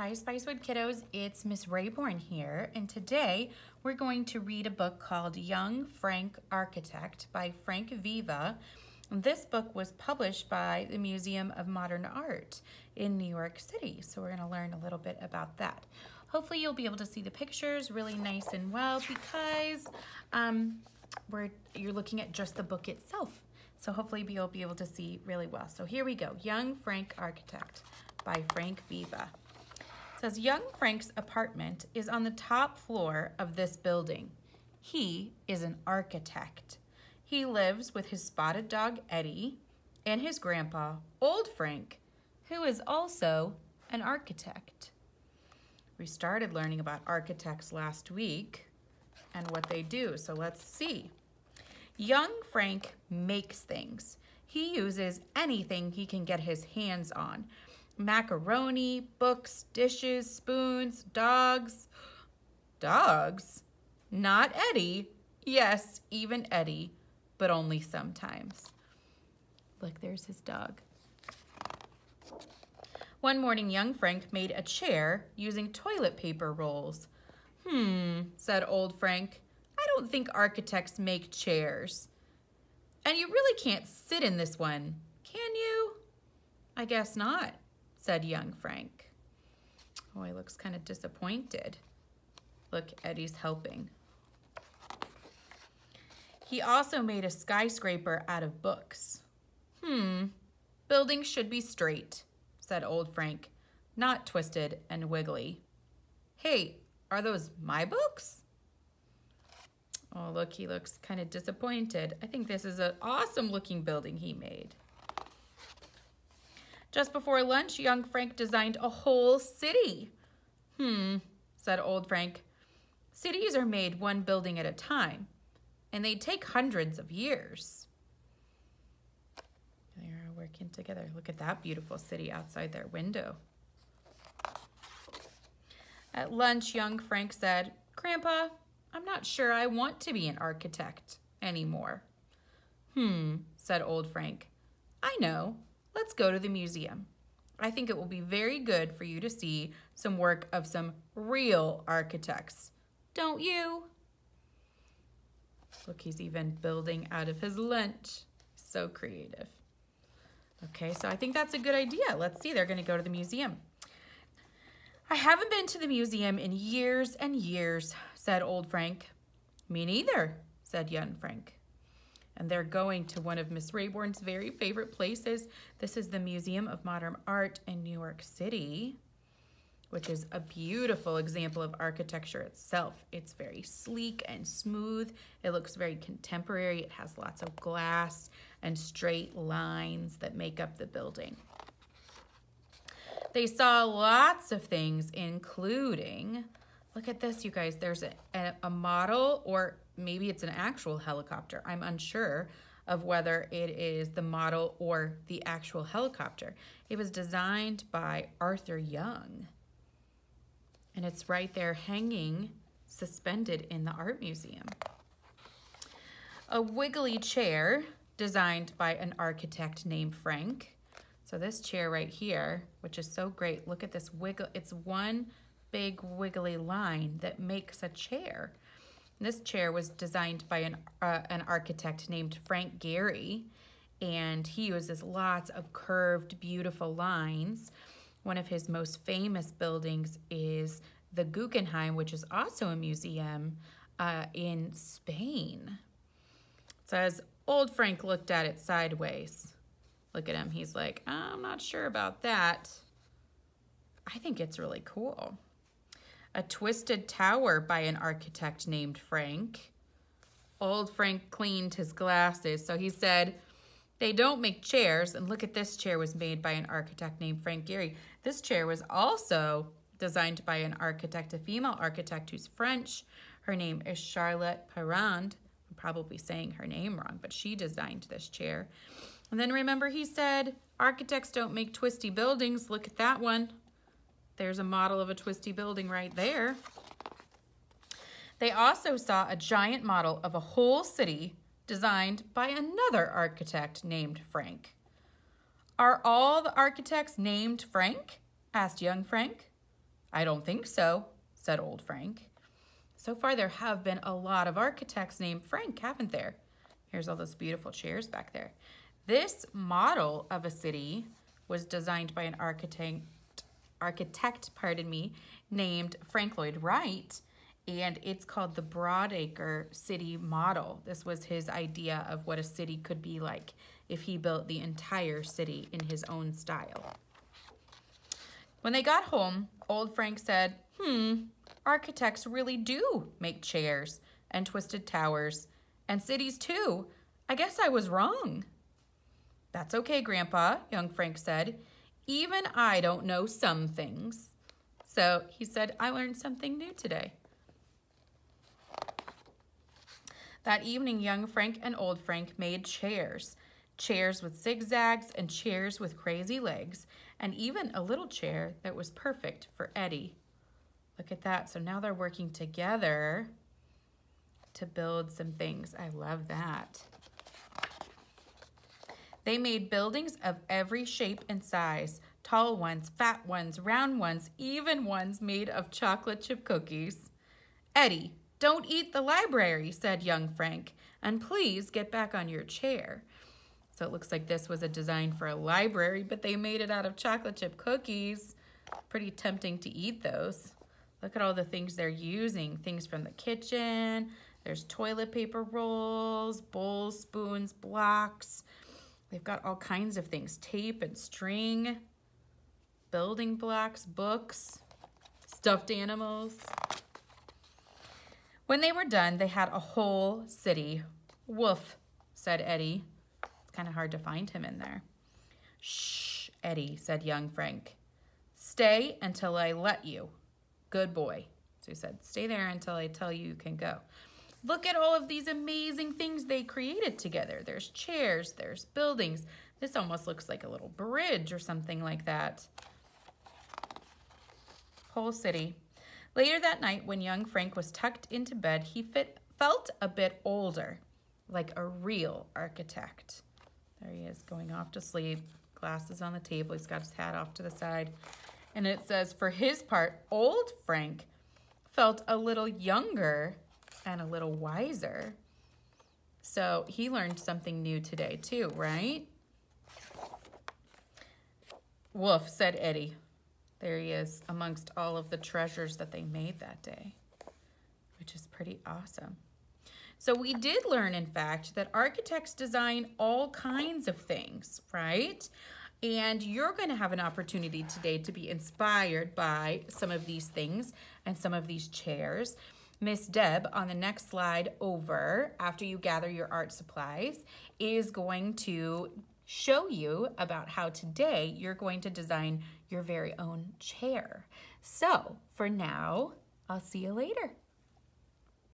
Hi Spicewood kiddos, it's Miss Rayborn here, and today we're going to read a book called Young Frank Architect by Frank Viva. This book was published by the Museum of Modern Art in New York City, so we're going to learn a little bit about that. Hopefully you'll be able to see the pictures really nice and well because you're looking at just the book itself. So hopefully you'll be able to see really well. So here we go, Young Frank Architect by Frank Viva. It says, young Frank's apartment is on the top floor of this building. He is an architect. He lives with his spotted dog, Eddie, and his grandpa, Old Frank, who is also an architect. We started learning about architects last week and what they do, so let's see. Young Frank makes things. He uses anything he can get his hands on. Macaroni, books, dishes, spoons, dogs. Dogs? Not Eddie. Yes, even Eddie, but only sometimes. Look, there's his dog. One morning, young Frank made a chair using toilet paper rolls. Said Old Frank. I don't think architects make chairs. And you really can't sit in this one, can you? I guess not, said young Frank. Oh, he looks kind of disappointed. Look, Eddie's helping. He also made a skyscraper out of books. Buildings should be straight, said Old Frank, not twisted and wiggly. Hey, are those my books? Oh, look, he looks kind of disappointed. I think this is an awesome looking building he made. Just before lunch, young Frank designed a whole city. Said Old Frank. Cities are made one building at a time, and they take hundreds of years. They're working together. Look at that beautiful city outside their window. At lunch, young Frank said, Grandpa, I'm not sure I want to be an architect anymore. Said Old Frank. I know. Let's go to the museum. I think it will be very good for you to see some work of some real architects. Don't you? Look, he's even building out of his lunch. So creative. Okay, so I think that's a good idea. Let's see, they're going to go to the museum. I haven't been to the museum in years and years, said Old Frank. Me neither, said young Frank. And they're going to one of Miss Rayborn's very favorite places. This is the Museum of Modern Art in New York City, which is a beautiful example of architecture itself. It's very sleek and smooth. It looks very contemporary. It has lots of glass and straight lines that make up the building. They saw lots of things, including, look at this, you guys. There's a model, or maybe it's an actual helicopter. I'm unsure of whether it is the model or the actual helicopter. It was designed by Arthur Young. And it's right there hanging, suspended in the art museum. A wiggly chair designed by an architect named Frank. So this chair right here, which is so great, look at this wiggle. It's one big wiggly line that makes a chair. This chair was designed by an architect named Frank Gehry, and he uses lots of curved, beautiful lines. One of his most famous buildings is the Guggenheim, which is also a museum in Spain. It says, Old Frank looked at it sideways. Look at him. He's like, I'm not sure about that. I think it's really cool. A twisted tower by an architect named Frank. Old Frank cleaned his glasses. So he said, they don't make chairs. And look at this chair was made by an architect named Frank Gehry. This chair was also designed by an architect, a female architect who's French. Her name is Charlotte Perrand. I'm probably saying her name wrong, but she designed this chair. And then remember he said, architects don't make twisty buildings. Look at that one. There's a model of a twisty building right there. They also saw a giant model of a whole city designed by another architect named Frank. Are all the architects named Frank? Asked young Frank. I don't think so, said old Frank. So far there have been a lot of architects named Frank, haven't there? Here's all those beautiful chairs back there. This model of a city was designed by an architect, named Frank Lloyd Wright, and it's called the Broadacre City Model. This was his idea of what a city could be like if he built the entire city in his own style. When they got home, old Frank said, architects really do make chairs and twisted towers, and cities too. I guess I was wrong. That's okay, Grandpa, young Frank said. Even I don't know some things. So he said, I learned something new today. That evening, young Frank and old Frank made chairs. Chairs with zigzags and chairs with crazy legs, and even a little chair that was perfect for Eddie. Look at that. So now they're working together to build some things. I love that. They made buildings of every shape and size. Tall ones, fat ones, round ones, even ones made of chocolate chip cookies. Eddie, don't eat the library, said young Frank, and please get back on your chair. So it looks like this was a design for a library, but they made it out of chocolate chip cookies. Pretty tempting to eat those. Look at all the things they're using. Things from the kitchen. There's toilet paper rolls, bowls, spoons, blocks. They've got all kinds of things. Tape and string, building blocks, books, stuffed animals. When they were done, they had a whole city. Woof, said Eddie. It's kind of hard to find him in there. Shh, Eddie, said young Frank. Stay until I let you. Good boy. So he said, stay there until I tell you can go. Look at all of these amazing things they created together. There's chairs, there's buildings. This almost looks like a little bridge or something like that. Whole city. Later that night, when young Frank was tucked into bed, he felt a bit older, like a real architect. There he is, going off to sleep. Glasses on the table. He's got his hat off to the side. And it says, for his part, old Frank felt a little younger and a little wiser. So he learned something new today too, right? Woof, said Eddie. There he is amongst all of the treasures that they made that day, which is pretty awesome. So we did learn, in fact, that architects design all kinds of things, right? And you're going to have an opportunity today to be inspired by some of these things and some of these chairs. Miss Deb, on the next slide over, after you gather your art supplies, is going to show you about how today you're going to design your very own chair. So for now, I'll see you later.